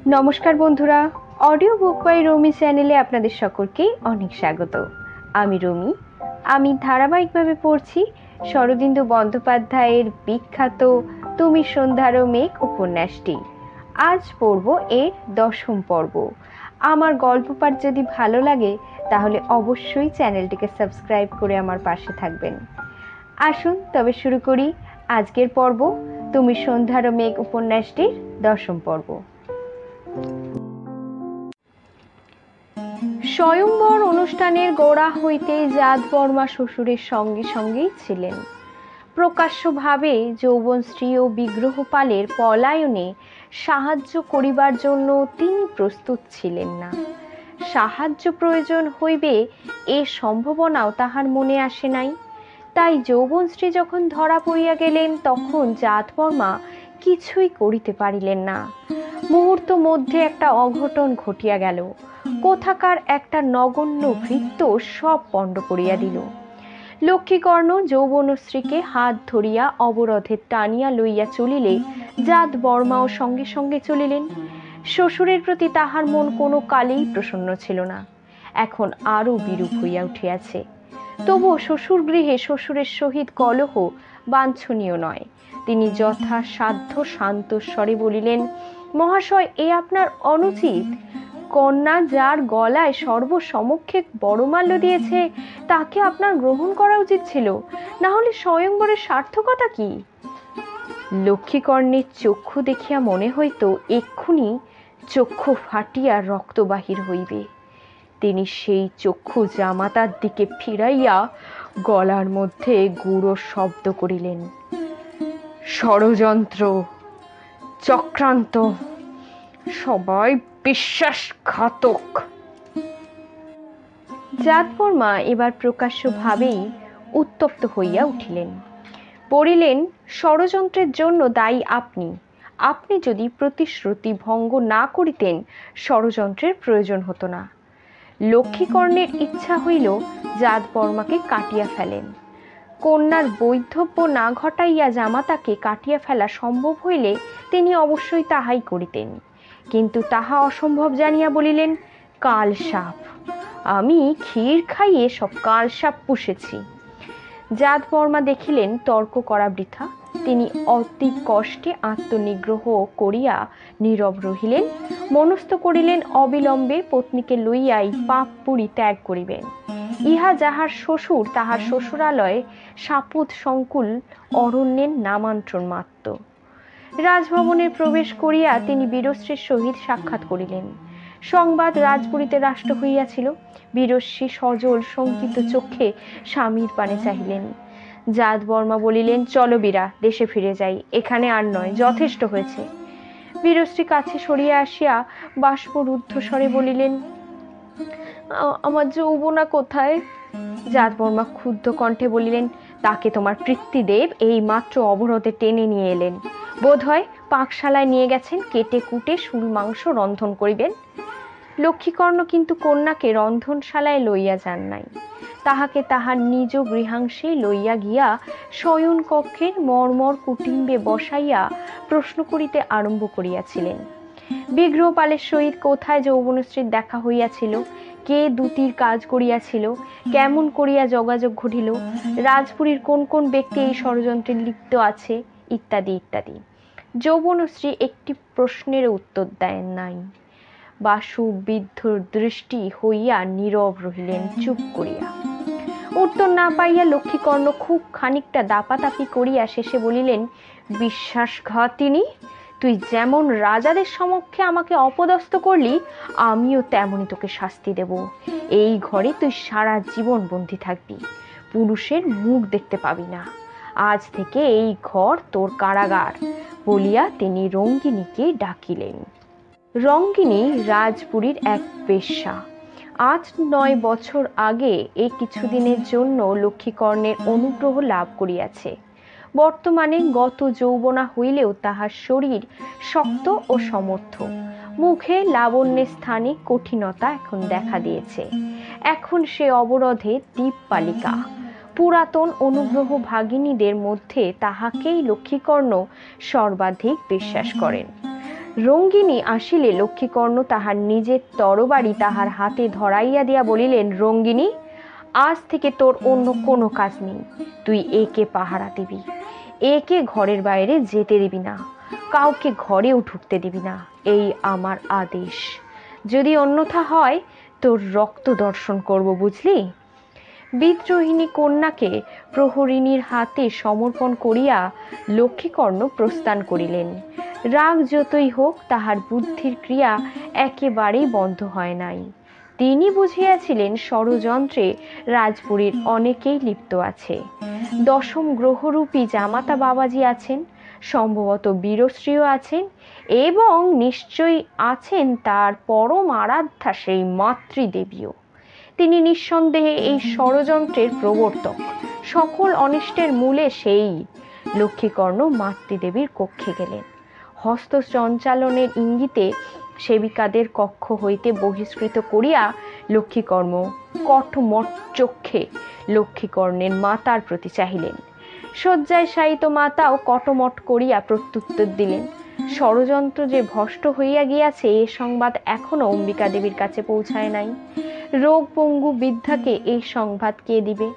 নমস্কার বন্ধুরা, audio book by রমি চ্যানেলে আপনাদের সকলকেই অনেক স্বাগত। আমি রমি। আমি ধারাবাহিকভাবে পড়ছি শরদিন্দু বন্দ্যোপাধ্যায়ের বিখ্যাত তুমি সন্ধ্যারও মেঘ উপন্যাসটি। আজ পড়ব এর 10ম পর্ব। আমার গল্প পাঠ যদি ভালো লাগে তাহলে অবশ্যই চ্যানেলটিকে সাবস্ক্রাইব করে আমার পাশে থাকবেন। আসুন তবে শুরু করি আজকের পর্ব, তুমি সন্ধ্যারও মেঘ উপন্যাসটির 10ম পর্ব। স্বয়ংবর অনুষ্ঠানের গোড়া হইতেই জাত বর্মা শ্বশুরের সঙ্গে সঙ্গেই ছিলেন। প্রকাশ্যভাবে যৌবনশ্রী ও বিগ্রহপালের পলায়নে সাহায্য করিবার জন্য তিনি প্রস্তুত ছিলেন না। সাহায্য প্রয়োজন হইবে এ সম্ভাবনাও তাহার মনে আসে নাই। তাই যৌবনশ্রী যখন ধরা পড়িয়া গেলেন তখন জাত বর্মা কিছুই করিতে পারিলেন না। মুহূর্ত মধ্যে একটা অঘটন ঘটিয়া গেল। কোথাকার একটা নগণ্য ভৃত্য সব পণ্ড করিয়া দিল। লক্ষ্মীকর্ণ যৌবনশ্রীকে হাত ধরিয়া অবরোধে টানিয়া লইয়া চলিলে জাত বর্মাও সঙ্গে সঙ্গে চলিলেন। শ্বশুরের প্রতি তাহার মন কোনো কালেই প্রসন্ন ছিল না, এখন আরও বিরূপ হইয়া উঠিয়াছে। তবুও শ্বশুর গৃহে শ্বশুরের সহিত কলহ বাঞ্ছনীয় নয়। তিনি যথাসাধ্য শান্ত স্বরে বলিলেন, মহাশয়, এ আপনার অনুচিত। কন্যা যার গলায় সর্বসমক্ষে বড়মাল্য দিয়েছে তাকে আপনার গ্রহণ করা উচিত ছিল, না হলে স্বয়ংবরের সার্থকতা কি? লক্ষ্মীকর্ণের চক্ষু দেখিয়া মনে হইত এক্ষুনি চক্ষু ফাটিয়া রক্ত বাহির হইবে। তিনি সেই চক্ষু জামাতার দিকে ফিরাইয়া গলার মধ্যে গুঁড়ো শব্দ করিলেন, ষড়যন্ত্র, চক্রান্ত, সবাই বিশ্বাসঘাতক। জাত বর্মা এবার প্রকাশ্যভাবেই উত্তপ্ত হইয়া উঠিলেন। বলিলেন, ষড়যন্ত্রের জন্য দায়ী আপনি। আপনি যদি প্রতিশ্রুতি ভঙ্গ না করিতেন ষড়যন্ত্রের প্রয়োজন হতো না। লক্ষ্মীকর্ণের ইচ্ছা হইল জাত বর্মাকে কাটিয়া ফেলেন। কন্যার বৈধব্য না ঘটাইয়া জামাতাকে কাটিয়া ফেলা সম্ভব হইলে তিনি অবশ্যই তাহাই করিতেন, কিন্তু তাহা অসম্ভব জানিয়া বলিলেন, কালসাপ, আমি ক্ষীর খাইয়ে সব কালসাপ পুষেছি। জাত বর্মা দেখিলেন তর্ক করা বৃথা। তিনি অতি কষ্টে আত্মনিগ্রহ করিয়া নীরব রহিলেন। মনস্থ করিলেন অবিলম্বে পত্নীকে লইয়াই পাপপুরী ত্যাগ করিবেন। ইহা যাহার শ্বশুর তাহার শ্বশুরালয়ে সাপুত সংকুল অরণ্যের নামান্তর মাত্র। রাজভবনে প্রবেশ করিয়া তিনি বীরশ্রীর সহিত সাক্ষাৎ করিলেন। সংবাদ রাজপুরীতে রাষ্ট্র হইয়াছিল। বীরশ্রী সজল শঙ্কিত চক্ষে স্বামীর পানে চাহিলেন। জাত বর্মা বলিলেন, চলো বীরা, দেশে ফিরে যাই, এখানে আর নয়, যথেষ্ট হয়েছে। বীরশ্রী কাছে সরিয়া আসিয়া বাষ্পরুদ্ধ স্বরে বলিলেন, আমার যৌবনা কোথায়? জাত বর্মা ক্ষুব্ধ কণ্ঠে বলিলেন, তাকে তোমার পিতৃদেব এই মাত্র অবরোধে টেনে নিয়ে এলেন। বোধ হয় পাকশালায় নিয়ে গেছেন, কেটে কুটে শুল মাংস রন্ধন করিবেন। লক্ষ্মীকর্ণ কিন্তু কন্যাকে রন্ধনশালায় লইয়া যান নাই। তাহাকে তাহার নিজ গৃহাংশে লইয়া গিয়া শয়ন কক্ষের মর্মর কুটিম্বে বসাইয়া প্রশ্ন করিতে আরম্ভ করিয়াছিলেন। বিগ্রহপালের সহিত কোথায় যৌবনশ্রীর দেখা হইয়াছিল, কে দুটির কাজ করিয়াছিল, কেমন করিয়া যোগাযোগ ঘটিল, রাজপুরীর কোন কোন ব্যক্তি এই ষড়যন্ত্রে লিপ্ত আছে, ইত্যাদি ইত্যাদি। যৌবনশ্রী একটি প্রশ্নের উত্তর দেন নাই। বাসু বিদ্ধর দৃষ্টি হইয়া নীরব রহিলেন চুপ করিয়া। উত্তর না পাইয়া লক্ষ্মীকর্ণ খুব খানিকটা দাপাদাপি করিয়া শেষে বলিলেন, বিশ্বাসঘাতিনী, তুই যেমন রাজাদের সমক্ষে আমাকে অপদস্থ করলি, আমিও তেমনই তোকে শাস্তি দেব। এই ঘরে তুই সারা জীবন বন্দী থাকবি, পুরুষের মুখ দেখতে পাবি না। আজ থেকে এই ঘর তোর কারাগার। বলিয়া তিনি রঙ্গিনীকে ডাকিলেন। রঙ্গিনী রাজপুরীর এক বেশ্যা। 8-9 বছর আগে এই কিছুদিনের জন্য লক্ষ্মীকর্ণের অনুগ্রহ লাভ করিয়াছে। বর্তমানে গত যৌবনা হইলেও তাহার শরীর শক্ত ও সমর্থ। মুখে লাবণ্যের স্থানে কঠিনতা এখন দেখা দিয়েছে। এখন সে অবরোধে দ্বীপবালিকা। পুরাতন অনুগ্রহ ভাগিনীদের মধ্যে তাহাকেই লক্ষ্মীকর্ণ সর্বাধিক বিশ্বাস করেন। রঙ্গিনী আসিলে লক্ষ্মীকর্ণ তাহার নিজের তরবারি তাহার হাতে ধরাইয়া দিয়া বলিলেন, রঙ্গিনী, আজ থেকে তোর অন্য কোনো কাজ নেই। তুই একে পাহারা দিবি, একে ঘরের বাইরে যেতে দিবি না, কাউকে ঘরেও ঢুকতে দিবি না, এই আমার আদেশ। যদি অন্যথা হয় তোর রক্ত দর্শন করব, বুঝলি? বিদ্রোহিণী কন্যাকে প্রহরিণীর হাতে সমর্পণ করিয়া লক্ষ্মীকর্ণ প্রস্থান করিলেন। রাগ যতই হোক, তাহার বুদ্ধির ক্রিয়া একেবারেই বন্ধ হয় নাই। তিনি বুঝিয়াছিলেন ষড়যন্ত্রে রাজপুরীর অনেকেই লিপ্ত আছে। দশম গ্রহরূপী জামাতা বাবাজি আছেন, সম্ভবত বীরশ্রীও আছেন, এবং নিশ্চয়ই আছেন তার পরম আরাধ্যা সেই মাতৃদেবীও। তিনি নিঃসন্দেহে এই ষড়যন্ত্রের প্রবর্তক। সকল অনিষ্টের মূলে সেই। লক্ষ্মীকর্ণ মাতৃদেবীর কক্ষে গেলেন। হস্ত সঞ্চালনের ইঙ্গিতে সেবিকাদের কক্ষ হইতে বহিষ্কৃত করিয়া লক্ষ্মীকর্ণ কটমট চক্ষে লক্ষ্মীকর্ণের মাতার প্রতি চাহিলেন। শয্যায় শায়িত মাতাও কটমট করিয়া প্রত্যুত্তর দিলেন। ষড়যন্ত্র যে ভষ্ট হইয়া গিয়াছে, এ সংবাদ এখনো অম্বিকা দেবীর কাছে পৌঁছায় নাই। রোগ পঙ্গু বৃদ্ধাকে এই সংবাদ কে দিবে?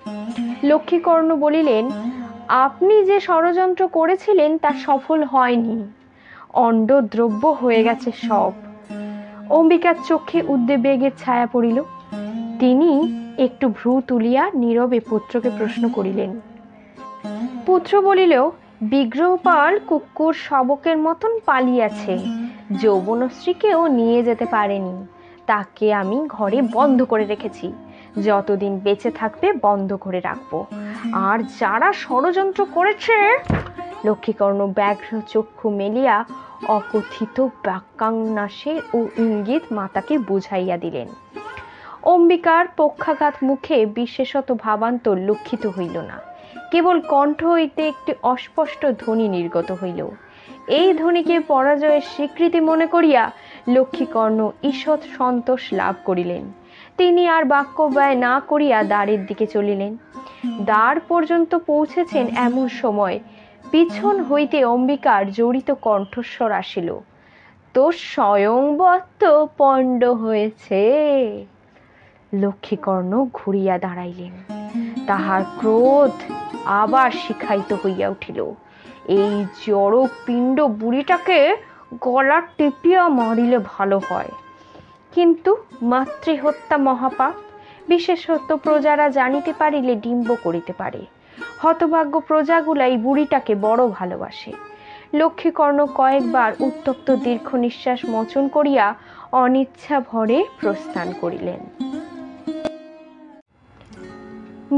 লক্ষ্মীকর্ণ বলিলেন, আপনি যে ষড়যন্ত্র করেছিলেন তা সফল হয়নি, অন্ডদ্রব্য হয়ে গেছে সব। অম্বিকার চোখে উদ্বেগের ছায়া পড়িল। তিনি একটু ভ্রু তুলিয়া নীরবে পুত্রকে প্রশ্ন করিলেন। পুত্র বলিল, বিগ্রহপাল কুকুর শাবকের মতন পালিয়াছে, যৌবনশ্রীকেও নিয়ে যেতে পারেনি। তাকে আমি ঘরে বন্ধ করে রেখেছি, যতদিন বেঁচে থাকবে বন্ধ করে রাখবো। আর যারা ষড়যন্ত্র করেছে, লক্ষ্মীকর্ণ ব্যাঘ্র চক্ষু মেলিয়া অকথিত বাক্যাংশে ও ইঙ্গিত মাতাকে বুঝাইয়া দিলেন। অম্বিকার পক্ষাঘাত মুখে বিশেষত ভাবান্তর লক্ষিত হইল না, কেবল কণ্ঠ হইতে একটি অস্পষ্ট ধ্বনি নির্গত হইল। এই ধ্বনিকে পরাজয়ের স্বীকৃতি মনে করিয়া লক্ষ্মীকর্ণ ঈষৎ সন্তোষ লাভ করিলেন। তিনি আর বাক্য ব্যয় না করিয়া দ্বারের দিকে চলিলেন। দ্বার পর্যন্ত পৌঁছেছেন এমন সময় পিছন হইতে অম্বিকার জড়িত কণ্ঠস্বর আসিল, তোর স্বয়ংবর পণ্ড হয়েছে। লক্ষ্মীকর্ণ ঘুরিয়া দাঁড়াইলেন। তাহার ক্রোধ আবার শিখায়িত হইয়া উঠিল। এই জড় পিণ্ড বুড়িটাকে গলা টিপিয়া মারিলে ভালো হয়, কিন্তু মাতৃহত্যা মহাপাপ, বিশেষত প্রজারা জানিতে পারিলে ডিম্ব করিতে পারে। হতভাগ্য প্রজাগুলাই বুড়িটাকে বড় ভালোবাসে। লক্ষ্মীকর্ণ কয়েকবার উত্তপ্ত দীর্ঘ নিঃশ্বাস মোচন করিয়া অনিচ্ছা ভরে প্রস্থান করিলেন।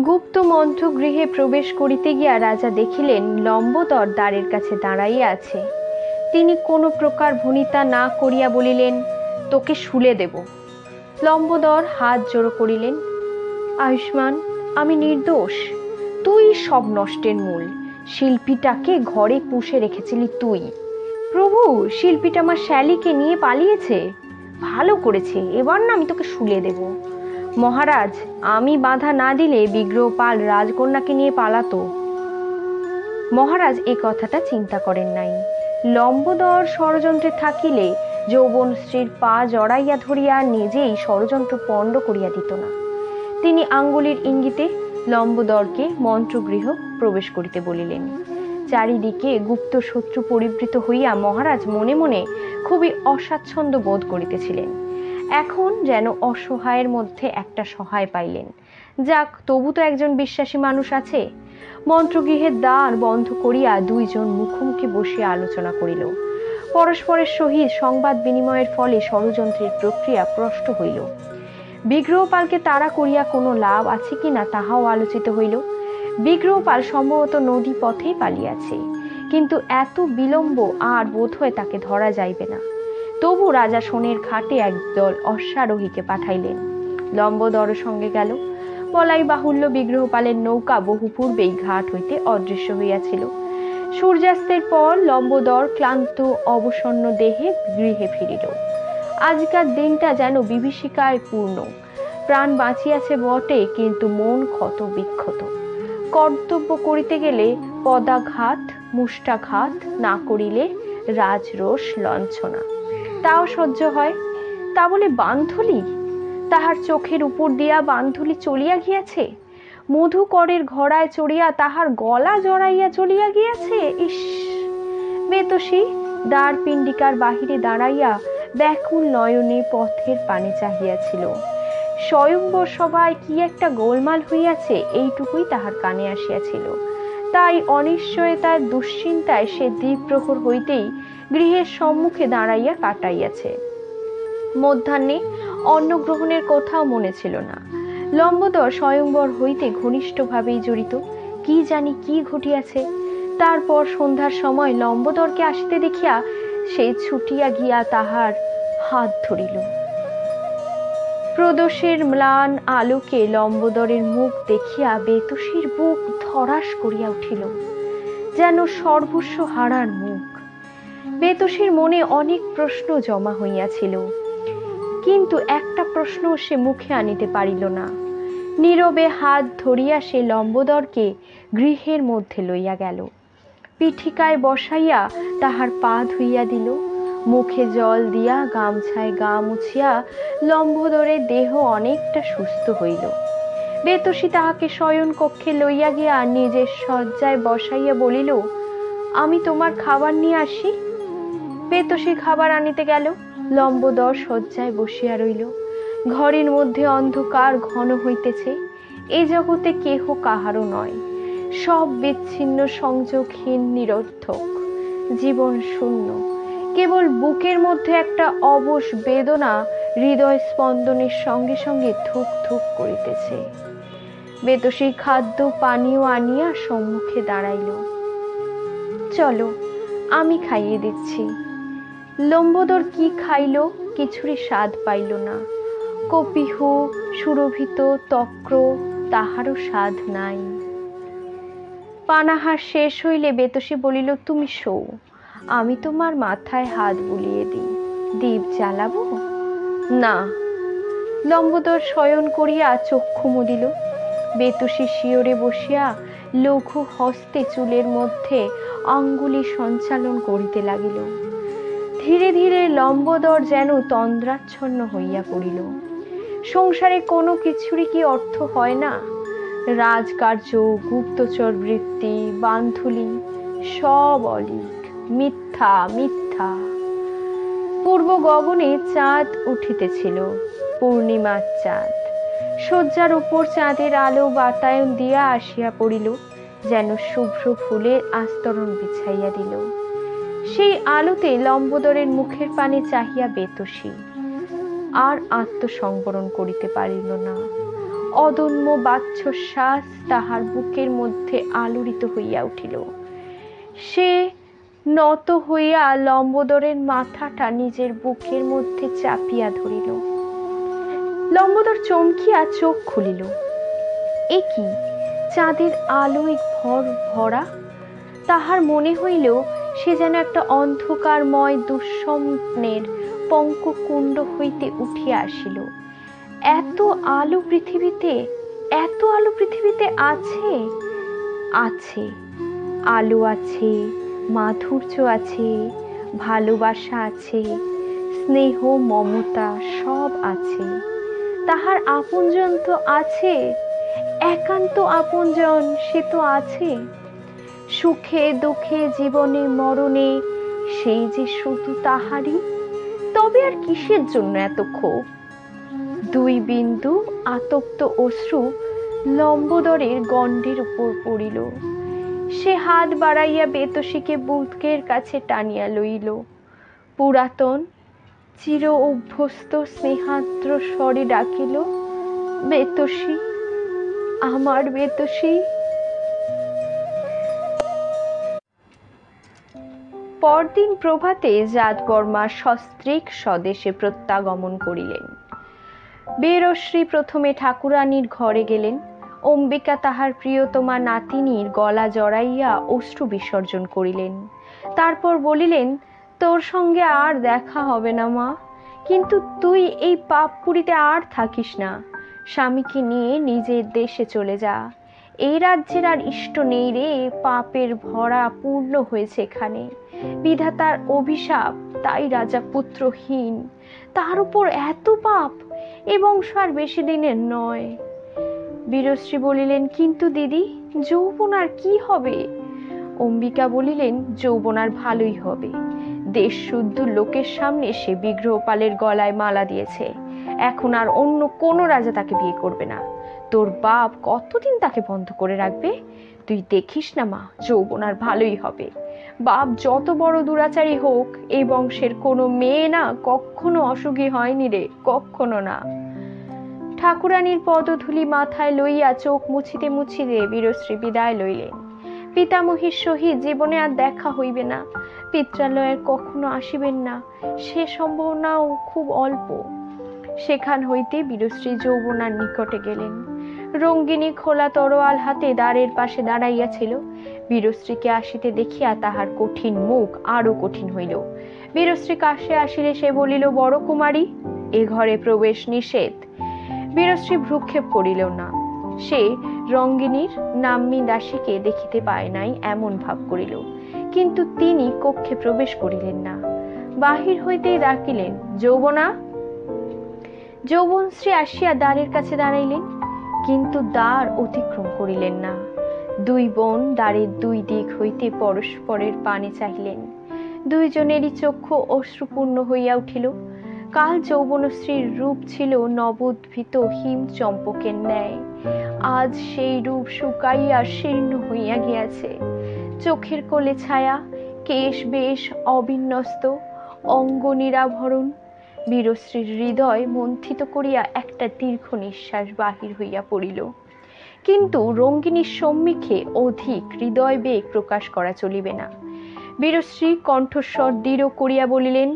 গুপ্ত মন্ত্রগৃহে প্রবেশ করিতে গিয়া রাজা দেখিলেন লম্বোদর দ্বারের কাছে দাঁড়াইয়া আছে। তিনি কোনো প্রকার ভনিতা না করিয়া বলিলেন, তোকে শুলে দেব। লম্বোদর হাত জোড়ো করিলেন, আয়ুষ্মান, আমি নির্দোষ, তুই সব নষ্টের মূল। শিল্পীটাকে ঘরে পুষে রেখেছিলি তুই। প্রভু, শিল্পীটা আমার শ্যালীকে নিয়ে পালিয়েছে। ভালো করেছে, এবার না আমি তোকে শুলে দেব। মহারাজ, আমি বাধা না দিলে বিগ্রহপাল রাজকন্যাকে নিয়ে পালাতো। মহারাজ এই কথাটা চিন্তা করেন নাই। লম্বোদর ষড়যন্ত্রে থাকিলে যৌবনশ্রীর পা জড়াইয়া ধরিয়া নিজেই ষড়যন্ত্র পণ্ড করিয়া দিত না। তিনি আঙ্গুলির ইঙ্গিতে লম্বোদরকে মন্ত্রগৃহ প্রবেশ করিতে বলিলেন। চারিদিকে গুপ্ত শত্রু পরিবৃত হইয়া মহারাজ মনে মনে খুবই অস্বাচ্ছন্দ্য বোধ করিতেছিলেন। এখন যেন অসহায়ের মধ্যে একটা সহায় পাইলেন। যাক, তবু তো একজন বিশ্বাসী মানুষ আছে। মন্ত্রগৃহের দ্বার বন্ধ করিয়া দুইজন মুখোমুখি বসিয়া আলোচনা করিল। পরস্পরের সহিত সংবাদ বিনিময়ের ফলে ষড়যন্ত্রের প্রক্রিয়া স্পষ্ট হইল। বিগ্রহপালকে তাড়া করিয়া কোনো লাভ আছে কিনা তাহাও আলোচিত হইল। বিগ্রহপাল সম্ভবত নদী পথেই পালিয়াছে, কিন্তু এত বিলম্ব আর বোধ হয় তাকে ধরা যাইবে না। তবু রাজা সোনের ঘাটে একদল অশ্বারোহীকে পাঠাইলেন। লম্বোদরের সঙ্গে গেল। বলাই বাহুল্য, বিগ্রহপালের নৌকা বহু পূর্বেই ঘাট হইতে অদৃশ্য হইয়াছিল। সূর্যাস্তের পর লম্বোদর ক্লান্ত অবসন্ন দেহে গৃহে ফিরিল। আজকার দিনটা যেন বিভীষিকায় পূর্ণ। প্রাণ বাঁচিয়াছে বটে, কিন্তু মন ক্ষত বিক্ষত। কর্তব্য করিতে গেলে পদাঘাত মুষ্টাঘাত না করিলে রাজরোষ লঞ্ছনা, তাও সহ্য হয়। তা বলে বান্ধুলি? তাহার চোখের উপর দিয়া বান্ধুলি চলিয়া গিয়াছে, মধুকরের ঘোড়ায় চড়িয়া তাহার গলা জড়াইয়া চলিয়া গিয়াছে। ইস! বেতসী দ্বার পিণ্ডিকার বাহিরে দাঁড়াইয়া ব্যাকুল নয়নে পথের পানে চাহিয়াছিল। স্বয়ংবর সভায় কি একটা গোলমাল হইয়াছে এইটুকুই তাহার কানে আসিয়াছিল। তাই অনিশ্চয়তার দুশ্চিন্তায় সে দ্বিপ্রহর হইতেই গৃহের সম্মুখে দাঁড়াইয়া কাটাইয়াছে। মধ্যাহ্নে অন্ন গ্রহণের কথাও মনে ছিল না। লম্বোদর স্বয়ংবর হইতে ঘনিষ্ঠভাবেই জড়িত, কি জানি কি ঘটিয়াছে। তারপর সন্ধ্যার সময় লম্বোদরকে আসিতে দেখিয়া সে ছুটিয়া গিয়া তাহার হাত ধরিল। প্রদোষের ম্লান আলোকে লম্বোদরের মুখ দেখিয়া বেতসীর বুক ধড়াস করিয়া উঠিল, যেন সর্বস্ব হারার মুখ। বেতসীর মনে অনেক প্রশ্ন জমা হইয়াছিল, কিন্তু একটা প্রশ্ন সে মুখে আনিতে পারিল না। নীরবে হাত ধরিয়া সে লম্বোদরকে গৃহের মধ্যে লইয়া গেল। পিঠিকায় বসাইয়া তাহার পা ধুইয়া দিল, মুখে জল দিয়া গামছায় গা মুছিয়া লম্বোদরের দেহ অনেকটা সুস্থ হইল। বেতসী তাহাকে শয়ন কক্ষে লইয়া গিয়া নিজের শয্যায় বসাইয়া বলিল, আমি তোমার খাবার নিয়ে আসি। বেতসী খাবার আনিতে গেল। লম্বোদর শয্যায় বসিয়া রইল। ঘরের মধ্যে অন্ধকার ঘন হইতেছে। এ জগতে কেহ কাহারও নয়, সব বিচ্ছিন্ন, সংযোগহীন, নিরর্থক, জীবন শূন্য। কেবল বুকের মধ্যে একটা অবশ বেদনা হৃদয় স্পন্দনের সঙ্গে সঙ্গে ধুক ধুক করিতেছে। বেতসী খাদ্য পানীয় আনিয়া সম্মুখে দাঁড়াইল। চলো, আমি খাইয়ে দিচ্ছি। লম্বোদর কি খাইল, কিছুরই স্বাদ পাইল না। কপিহ, সুরভিত, তক্র, তাহারও স্বাদ নাই। পানাহার শেষ হইলে বেতসী বলিল, তুমি শো, আমি তোমার মাথায় হাত বুলিয়ে দিই। দীপ জ্বালাবো? না। লম্বোদর শয়ন করিয়া চক্ষু মুদিল। বেতসী শিয়রে বসিয়া লঘু হস্তে চুলের মধ্যে আঙ্গুলি সঞ্চালন করিতে লাগিল। ধীরে ধীরে লম্বোদর যেন তন্দ্রাচ্ছন্ন হইয়া পড়িল। সংসারে কোনো কিছুরই কি অর্থ হয় না? রাজকার্য, গুপ্তচর বৃত্তি, বান্ধুলি, সব অলীক, মিথ্যা মিথ্যা। পূর্ব গগনে চাঁদ উঠিতেছিল, পূর্ণিমার চাঁদ। শয্যার উপর চাঁদের আলো বাতায়ন দিয়া আসিয়া পড়িল, যেন শুভ্র ফুলের আস্তরণ বিছাইয়া দিল। সেই আলোতে লম্বোদরের মুখের পানে চাহিয়া বেতসী আর আত্মসংবরণ করিতে পারিল না। অদম্য বাচ্চশ্বাস তাহার বুকের মধ্যে আলোড়িত হইয়া উঠিল। সে নত হইয়া লম্বোদরের মাথাটা নিজের বুকের মধ্যে চাপিয়া ধরিল। লম্বোদর চমকিয়া চোখ খুলিল। এ কি, চাঁদের আলোয় ভরা! তাহার মনে হইল সে যেন একটা অন্ধকারময় দুঃস্বপ্নের পঙ্ককুণ্ড হইতে উঠিয়া আসিল। এত আলো পৃথিবীতে, এত আলো পৃথিবীতে আছে? আছে, আলো আছে, মাধুর্য আছে, ভালোবাসা আছে, স্নেহ, মমতা, সব আছে। তাহার আপনজন তো আছে, একান্ত আপনজন, সে তো আছে। সুখে দুঃখে, জীবনে মরণে, সেই যে শুধু তাহারই। তবে আর কিসের জন্য এত ক্ষোভ? দুই বিন্দু আতপ্ত অশ্রু লম্বোদরের গণ্ডের উপর পড়িল। সে হাত বাড়াইয়া বেতসীকে বুকের কাছে টানিয়া লইল। পুরাতন চির অভ্যস্ত স্নেহার্দ্র স্বরে ডাকিল, বেতসী, আমার বেতসী। পরদিন প্রভাতে জাতবর্মা সস্ত্রীক স্বদেশে প্রত্যাগমন করিলেন। বীরশ্রী প্রথমে ঠাকুরানীর ঘরে গেলেন। অম্বিকা তাহার প্রিয়তমা নাতিনীর গলা জড়াইয়া অশ্রু বিসর্জন করিলেন। তারপর বলিলেন, তোর সঙ্গে আর দেখা হবে না মা, কিন্তু তুই এই পাপপুরীতে আর থাকিস না। স্বামীকে নিয়ে নিজের দেশে চলে যা। এই রাজ্যের আর ইষ্ট নেই রে, পাপের ভরা পূর্ণ হয়েছে এখানে, বিধাতার অভিশাপ, তাই রাজা পুত্রহীন, তার উপর এত পাপ, এ বংশ আর বেশি দিনের নয়। বীরশ্রী বলিলেন, কিন্তু দিদি, যৌবন আর কি হবে? অম্বিকা বলিলেন, যৌবন আর ভালোই হবে। দেশ শুদ্ধ লোকের সামনে সে বিগ্রহপালের গলায় মালা দিয়েছে, এখন আর অন্য কোনো রাজা তাকে বিয়ে করবে না। তোর বাপ কতদিন তাকে বন্ধ করে রাখবে? তুই দেখিস না মা, যৌবন আর ভালোই হবে। বাপ যত বড় দুরাচারী হোক, এই বংশের কোনো মেয়ে না কখনো অসুখী হয়নি রে, কখনো না। ঠাকুরানীর পদধূলি মাথায় লইয়া চোখ মুছিতে মুছিতে বীরশ্রী বিদায় লইলেন। পিতামহীর সহিত জীবনে আর দেখা হইবে না, পিত্রালয়ের কখনো আসিবেন না, সে সম্ভাবনাও খুব অল্প। সেখান হইতে বীরশ্রী যৌবনার নিকটে গেলেন। রঙ্গিনী খোলা তরোয়াল হাতে দ্বারের পাশে দাঁড়াইয়াছিল। বীরশ্রীকে আসিতে দেখিয়া তাহার কঠিন মুখ আরো কঠিন হইল। বীরশ্রী কাছে আসিলে সে বলিল, বড় কুমারী, এ ঘরে প্রবেশ নিষেধ। বীরশ্রী ভ্রুক্ষেপ করিল না। সে রঙ্গিনীর নাম্নী দাসীকে দেখিতে পায় নাই এমন ভাব করিল, কিন্তু তিনি কক্ষে প্রবেশ করিলেন না। বাহির হইতেই ডাকিলেন, যৌবনা। যৌবনশ্রী আসিয়া দ্বারের কাছে দাঁড়াইলেন, কিন্তু দ্বার অতিক্রম করিলেন না। দুই বোন দ্বারের দুই দিক হইতে পরস্পরের পানে চাহিলেন। দুইজনেরই চক্ষু অশ্রুপূর্ণ হইয়া উঠিল। কাল যৌবনশ্রীর রূপ ছিল নবোদ্ভীত হিম চম্পকের ন্যায়, আজ সেই রূপ শুকাইয়া শীর্ণ হইয়া গিয়াছে। চোখের কোলে ছায়া, কেশ বেশ অবিন্যস্ত, অঙ্গ নিরাভরণ। বীরশ্রীর হৃদয় মন্থিত করিয়া একটা দীর্ঘ নিঃশ্বাস বাহির হইয়া পড়িল। কিন্তু রঙ্গিনীর সম্মুখে অধিক হৃদয় বেগ প্রকাশ করা চলিবে না। বীরশ্রী কণ্ঠস্বর দৃঢ় করিয়া বলিলেন,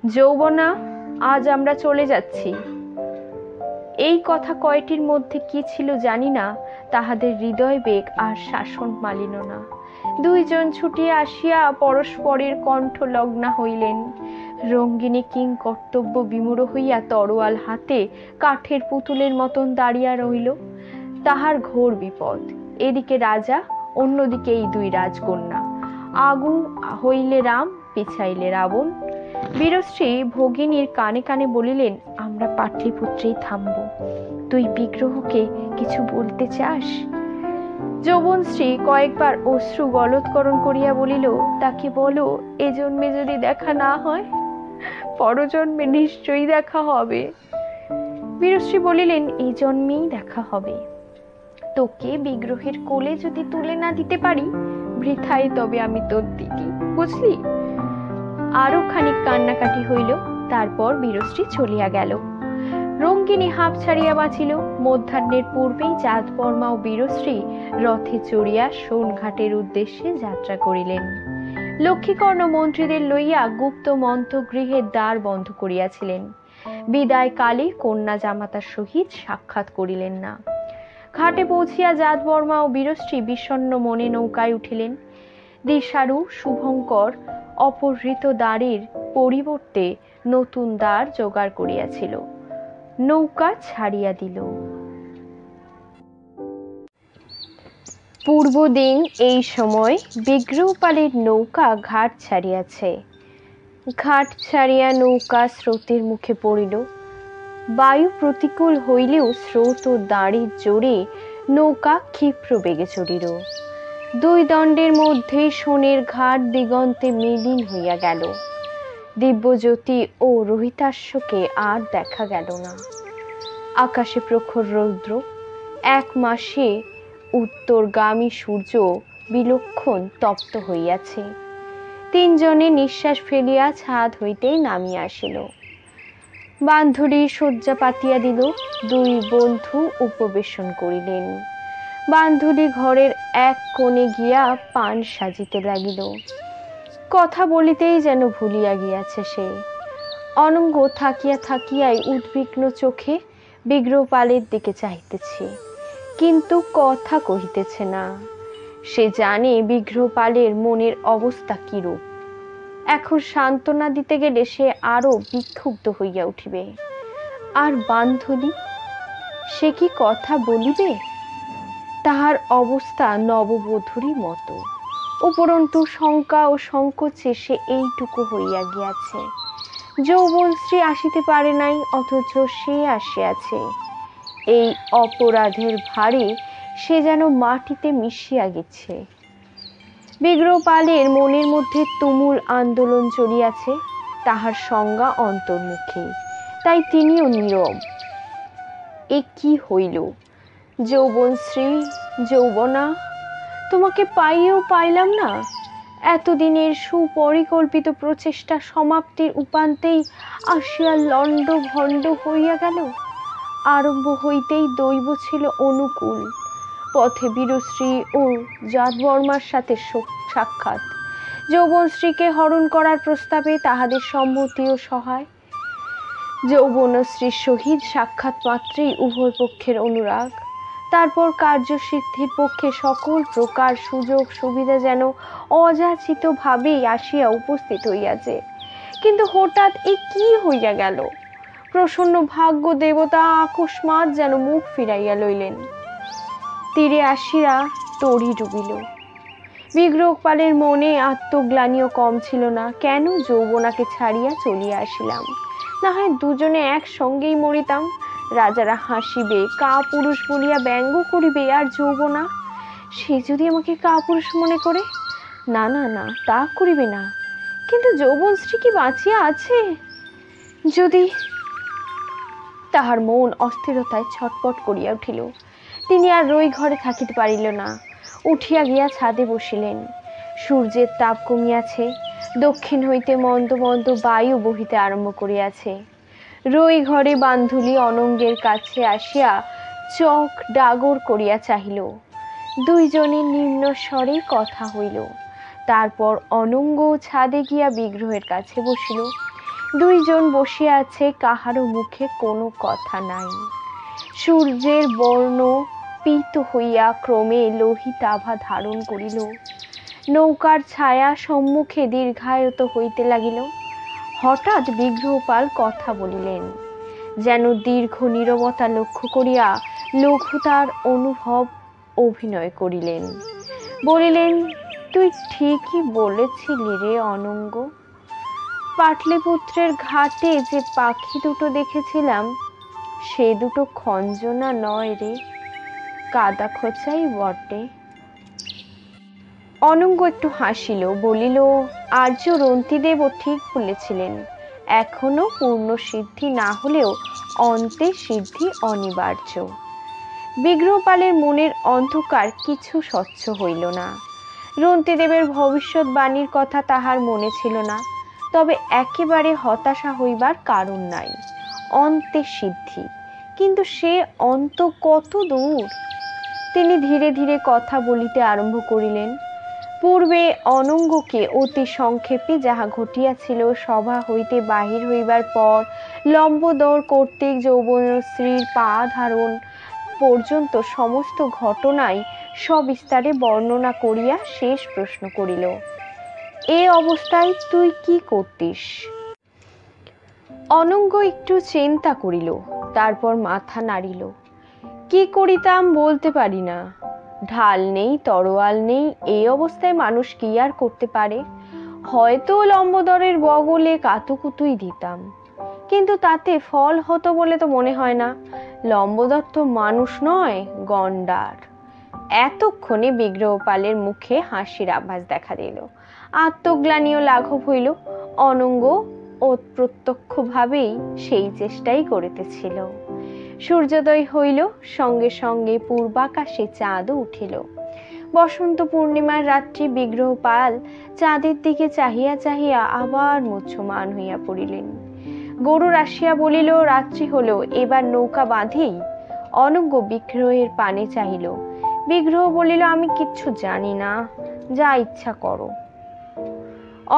যৌবনা, আজ আমরা চলে যাচ্ছি। এই কথা কয়টির মধ্যে কি ছিল জানি না, তাহাদের হৃদয় বেগ আর শাসন মানিল না। দুইজন ছুটিয়া আসিয়া পরস্পরের কণ্ঠ লগ্না হইলেন। রঙ্গিনী কিং কর্তব্য বিমূঢ় হইয়া তরোয়াল হাতে কাঠের পুতুলের মতন দাঁড়িয়া রইল। তাহার ঘোর বিপদ। এদিকে রাজা, অন্যদিকে এই দুই রাজকন্যা। আগু হইলে রাম, পিছাইলে রাবণ। বীরশ্রী ভগিনীর কানে কানে বলিলেন, আমরা পাটলিপুত্রেই থামব, তুই বিগ্রহকে কিছু বলতে চাস? যৌবনশ্রী কয়েকবার অশ্রু গলৎকরণ করিয়া বলিল, তাকে বলো, এ জন্মে যদি দেখা না হয়, পরজন্মে নিশ্চয়ই দেখা হবে। বীরশ্রী বলিলেন, এই জন্মেই দেখা হবে। তোকে বিগ্রহের কোলে যদি তুলে না দিতে পারি, বৃথাই তবে আমি তোর দিদি, বুঝলি? আরো খানিক কান্নাকাটি হইল, তারপর বীরশ্রী চলিয়া গেল। রঙ্গিনী হাঁপ ছাড়িয়া বাঁচিল। মধ্যাহ্নের পূর্বেই জাতবর্মা ও বীরশ্রী রথে চড়িয়া সোনঘাটের উদ্দেশ্যে যাত্রা করিলেন। লক্ষ্মীকর্ণ মন্ত্রীদের লইয়া গুপ্ত মন্ত্রগৃহের দ্বার বন্ধ করিয়াছিলেন। বিদায় কালে কন্যা জামাতার সহিত সাক্ষাৎ করিলেন না। ঘাটে পৌঁছিয়া জাতবর্মা ও বীরশ্রী বিষণ্ণ মনে নৌকায় উঠিলেন। দিশারু শুভঙ্কর অপহৃত দ্বারের পরিবর্তে নতুন দ্বার জোগাড় করিয়াছিল। নৌকা ছাড়িয়া দিল। পূর্বদিন এই সময় বিগ্রহপালের নৌকা ঘাট ছাড়িয়াছে। ঘাট ছাড়িয়া নৌকা স্রোতের মুখে পড়িল। বায়ু প্রতিকূল হইলেও স্রোত ও দাঁড়ির জোরে নৌকা ক্ষিপ্র বেগে চলিল। দুই দণ্ডের মধ্যে সোনের ঘাট দিগন্তে মেলিন হইয়া গেল। দিব্যজ্যোতি ও রোহিতাশ্বকে আর দেখা গেল না। আকাশে প্রখর রৌদ্র, এক মাসে উত্তরগামী সূর্য বিলক্ষণ তপ্ত হইয়াছে। তিনজনে নিঃশ্বাস ফেলিয়া ছাদ হইতেই নামিয়া আসিল। বান্ধবী শয্যা পাতিয়া দিল। দুই বন্ধু উপবেশন করিলেন। বান্ধবী ঘরের এক কোণে গিয়া পান সাজিতে লাগিল। কথা বলিতেই যেন ভুলিয়া গিয়াছে সে। অনঙ্গ থাকিয়া থাকিয়াই উদ্বিগ্ন চোখে বিগ্রহপালের দিকে চাহিতেছে, কিন্তু কথা কহিতেছে না। সে জানে বিগ্রহপালের মনের অবস্থা কিরূপ। এখন সান্ত্বনা দিতে গেলে সে আরো বিক্ষুব্ধ হইয়া উঠিবে। আর বান্ধবী, সে কি কথা বলিবে? তাহার অবস্থা নববধূরই মতো, উপরন্তু শঙ্কা ও সংকোচে সে এইটুকু হইয়া গিয়াছে। যৌবনশ্রী আসিতে পারে নাই, অথচ সে আসিয়াছে। এই অপরাধের ভারে সে যেন মাটিতে মিশিয়া গেছে। বিগ্রহপালের মনের মধ্যে তুমুল আন্দোলন চলিয়াছে, তাহার সংজ্ঞা অন্তর্মুখী, তাই তিনিও নীরব। এ কি হইল? যৌবনশ্রী, যৌবনা, তোমাকে পাইও পাইলাম না। এতদিনের সুপরিকল্পিত প্রচেষ্টা সমাপ্তির উপান্তেই আসিয়া লণ্ড ভণ্ড হইয়া গেল। আরম্ভ হইতেই দৈব ছিল অনুকূল। পথে বীরশ্রী ও জাতবর্মার সাথে সাক্ষাৎ, যৌবনশ্রীকে হরণ করার প্রস্তাবে তাহাদের সম্মতি ও সহায়। যৌবনশ্রীর সহিত সাক্ষাৎ মাত্রেই উভয় পক্ষের অনুরাগ, তারপর কার্যসিদ্ধির পক্ষে সকল প্রকার সুযোগ সুবিধা যেন অযাচিত ভাবেই আসিয়া উপস্থিত হইয়াছে। কিন্তু হঠাৎ এ কি হইয়া গেল? প্রসন্ন ভাগ্য দেবতা আকস্মাৎ যেন মুখ ফিরাইয়া লইলেন। তীরে আসিয়া তরি ডুবিল। বিগ্রহপালের মনে আত্মগ্লানিও কম ছিল না। কেন যৌবনাকে ছাড়িয়া চলিয়া আসিলাম? না হয় দুজনে একসঙ্গেই মরিতাম। রাজারা হাসিবে, কাপুরুষ বলিয়া ব্যঙ্গ করিবে, আর যৌবনা, সে যদি আমাকে কাপুরুষ মনে করে? না না না, তা করিবে না। কিন্তু যৌবনশ্রী কি বাঁচিয়া আছে? যদি... তাহার মন অস্থিরতায় ছটপট করিয়া উঠিল। তিনি আর রই ঘরে থাকিতে পারিল না, উঠিয়া গিয়া ছাদে বসিলেন। সূর্যের তাপ কমিয়াছে, দক্ষিণ হইতে মন্দ মন্দ বায়ু বহিতে আরম্ভ করিয়াছে। রই ঘরে বান্ধুলি অনঙ্গের কাছে আসিয়া চোখ ডাগর করিয়া চাহিল। দুইজনের নিম্ন স্বরে কথা হইল। তারপর অনঙ্গ ছাদে গিয়া বিগ্রহের কাছে বসিল। দুইজন বসিয়া আছে, কাহারও মুখে কোনো কথা নাই। সূর্যের বর্ণ পীত হইয়া ক্রমে লোহিত আভা ধারণ করিল। নৌকার ছায়া সম্মুখে দীর্ঘায়িত হইতে লাগিল। হঠাৎ বিগ্রহপাল কথা বলিলেন, যেন দীর্ঘ নীরবতা লক্ষ্য করিয়া লঘুতার অনুভব অভিনয় করিলেন। বলিলেন, তুই ঠিকই বলেছিলি রে অনঙ্গ। পাটলিপুত্রের ঘাটে যে পাখি দুটো দেখেছিলাম, সে দুটো খঞ্জনা নয় রে, কাদা খোঁচাই বটে। অনঙ্গ একটু হাসিল, বলিল, আর্য রন্তিদেবও ঠিক বলেছিলেন। এখনো পূর্ণ সিদ্ধি না হলেও অন্তে সিদ্ধি অনিবার্য। বিগ্রহপালের মনের অন্ধকার কিছু স্বচ্ছ হইল না। রন্তিদেবের ভবিষ্যৎবাণীর কথা তাহার মনে ছিল না, তবে একেবারে হতাশা হইবার কারণ নাই। অন্তে সিদ্ধি, কিন্তু সে অন্ত কত দূর? তিনি ধীরে ধীরে কথা বলিতে আরম্ভ করিলেন। পূর্বে অনঙ্গকে অতি সংক্ষেপে যাহা ঘটিয়াছিল, সভা হইতে বাহির হইবার পর লম্বোদর কর্তৃক যৌবনশ্রীর পা ধারণ পর্যন্ত সমস্ত ঘটনাই সবিস্তারে বর্ণনা করিয়া শেষ প্রশ্ন করিল, এ অবস্থায় তুই কি করতিস? অনঙ্গ একটু চিন্তা করিল, তারপর মাথা নাড়িল। কি করিতাম বলতে পারি না। ঢাল নেই, তরোয়াল নেই, এই অবস্থায় মানুষ কি আর করতে পারে? হয়তো লম্বোদরের বগলে কাতুকুতুই দিতাম, কিন্তু তাতে ফল হতো বলে তো মনে হয় না। লম্বোদর তো মানুষ নয়, গন্ডার। এতক্ষণে বিগ্রহপালের মুখে হাসির আভাস দেখা দিল। আত্মগ্লানিও লাঘব হইল। অনঙ্গ অপ্রত্যক্ষভাবেই সেই চেষ্টাই করিতেছিল। সূর্যোদয় হইল, সঙ্গে সঙ্গে পূর্বাকাশে চাঁদও উঠিল। বসন্ত পূর্ণিমার রাত্রি বিগ্রহপাল চাঁদের দিকে চাহিয়া চাহিয়া আবার মুহ্যমান হইয়া পড়িলেন। গরুর আসিয়া বলিল, রাত্রি হলো, এবার নৌকা বাঁধেই। অনঙ্গ বিগ্রহের পানে চাহিল। বিগ্রহ বলিল, আমি কিচ্ছু জানি না, যা ইচ্ছা করো।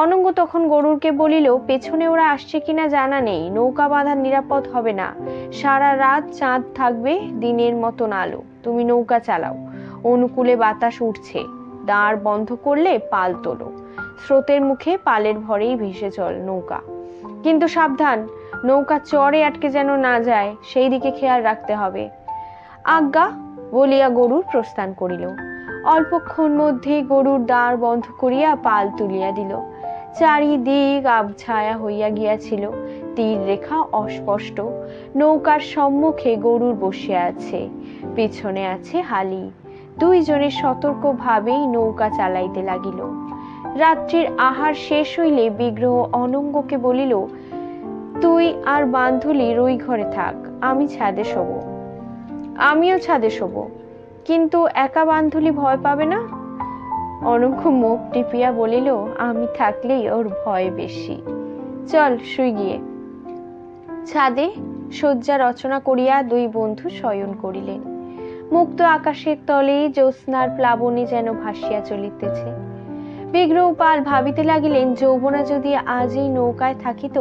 অনঙ্গ তখন গরুরকে বলিল, পেছনে ওরা আসছে কিনা জানা নেই, নৌকা বাঁধা নিরাপদ হবে না। সারা রাত চাঁদ থাকবে, দিনের মতন আলো। তুমি নৌকা চালাও। অনুকূলে বাতাস উঠছে, দাঁড় বন্ধ করলে পাল তোলো। স্রোতের মুখে পালের ভরেই ভেসে চল নৌকা, কিন্তু সাবধান, নৌকা চরে আটকে যেন না যায়, সেই দিকে খেয়াল রাখতে হবে। আজ্ঞা। বলিয়া গরুর প্রস্থান করিল। অল্পক্ষণ মধ্যেই গরুর দ্বার বন্ধ করিয়া পাল তুলিয়া দিল। চারিদিক আবছায়া হইয়া গিয়াছিল, তীর রেখা অস্পষ্ট। নৌকার সম্মুখে গরুর বসিয়া আছে, পিছনে আছে হালি। দুইজনে সতর্কভাবেই নৌকা চালাইতে লাগিল। রাত্রির আহার শেষ হইলে বিগ্রহ অনঙ্গকে বলিল, তুই আর বান্ধুলি রই ঘরে থাক, আমি ছাদে শোব। আমিও ছাদে শোব, কিন্তু একা বান্ধুলি ভয় পাবে না? অনঙ্গ মুখ টিপিয়া বলিল, আমি থাকলেই ওর ভয় বেশি। চল শুই গিয়ে। ছাদে শয্যা রচনা করিয়া দুই বন্ধু শয়ন করিলেন। মুক্ত আকাশের তলে জ্যোৎস্নার প্লাবনে যেন ভাসিয়া চলিতেছে। বিগ্রহ পাল ভাবিতে লাগিলেন, যৌবনা যদি আজ এই নৌকায় থাকিত,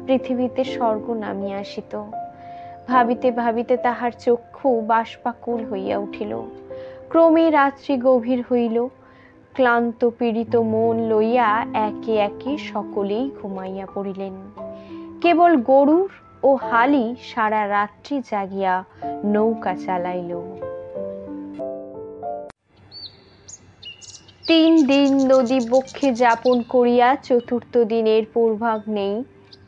পৃথিবীতে স্বর্গ নামিয়া আসিত। ভাবিতে ভাবিতে তাহার চক্ষু বাষ্পাকুল হইয়া উঠিল। ক্রমে রাত্রি গভীর হইল। ক্লান্ত পীড়িত মন লইয়া একে একে সকলেই ঘুমাইয়া পড়িলেন। কেবল গরুর ও হালি সারা রাত্রি জাগিয়া নৌকা চালাইল। 3 দিন নদী বক্ষে যাপন করিয়া চতুর্থ দিনের পূর্বাগ্নেই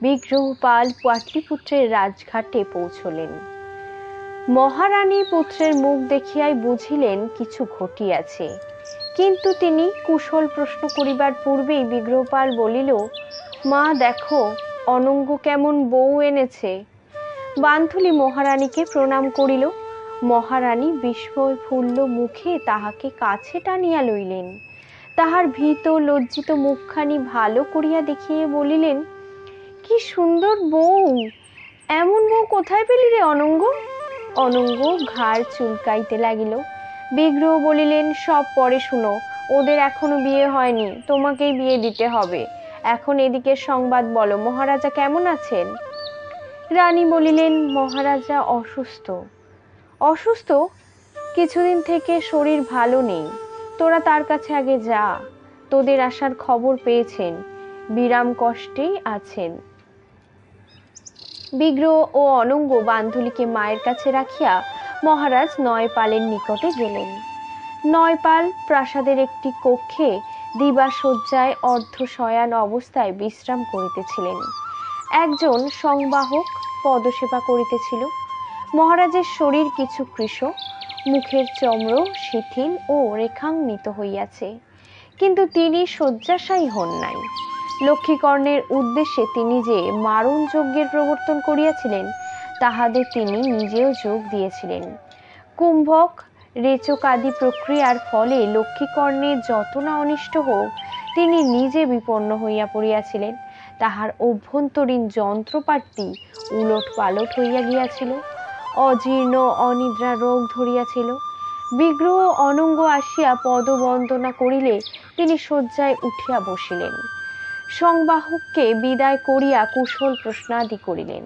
বিগ্রহপাল পাটলিপুত্রের রাজঘাটে পৌঁছলেন। মহারানী পুত্রের মুখ দেখিয়াই বুঝিলেন কিছু ঘটিয়াছে, কিন্তু তিনি কুশল প্রশ্ন করিবার পূর্বেই বিগ্রহপাল বলিল, মা দেখো অনঙ্গ কেমন বউ এনেছে। বান্ধুলি মহারানীকে প্রণাম করিল। মহারানী বিস্ময় ফুল্ল মুখে তাহাকে কাছে টানিয়া লইলেন। তাহার ভীত লজ্জিত মুখখানি ভালো করিয়া দেখিয়ে বলিলেন, কি সুন্দর বউ, এমন বউ কোথায় পেলি রে অনঙ্গ? অনঙ্গ ঘাড় চুলকাইতে লাগিল। বিগ্রহ বলিলেন, সব পরে শুনো, ওদের এখনো বিয়ে হয়নি, তোমাকেই বিয়ে দিতে হবে। এখন এদিকে সংবাদ বলো, মহারাজা কেমন আছেন? রানী বলিলেন, মহারাজা অসুস্থ। অসুস্থ? কিছুদিন থেকে শরীর ভালো নেই। তোরা তার কাছে আগে যা। তোদের আসার খবর পেয়েছেন, বিরাম কষ্টেই আছেন। বিগ্রহ ও অনঙ্গ বান্ধুলিকে মায়ের কাছে রাখিয়া মহারাজ নয়পালের নিকটে গেলেন। নয়পাল প্রাসাদের একটি কক্ষে দিবাশয্যায় অর্ধশয়ান অবস্থায় বিশ্রাম করিতেছিলেন। একজন সংবাহক পদসেবা করিতেছিল। মহারাজের শরীর কিছু কৃশ, মুখের চর্ম শিথিল ও রেখান্বিত হইয়াছে, কিন্তু তিনি শয্যাশায়ী হন নাই। লক্ষ্মীকর্ণের উদ্দেশ্যে তিনি যে মারণ যজ্ঞের প্রবর্তন করিয়াছিলেন, তাহাতে তিনি নিজেও যোগ দিয়েছিলেন। কুম্ভক রেচক আদি প্রক্রিয়ার ফলে লক্ষ্মীকর্ণের যত না অনিষ্ট হোক, তিনি নিজে বিপন্ন হইয়া পড়িয়াছিলেন। তাহার অভ্যন্তরীণ যন্ত্রপাতি উলট পালট হইয়া গিয়াছিল। অজীর্ণ অনিদ্রা রোগ ধরিয়াছিল। বিগ্রহ অনঙ্গ আসিয়া পদবন্দনা করিলে তিনি শয্যায় উঠিয়া বসিলেন। সংবাহককে বিদায় করিয়া কুশল প্রশ্নাদি করিলেন।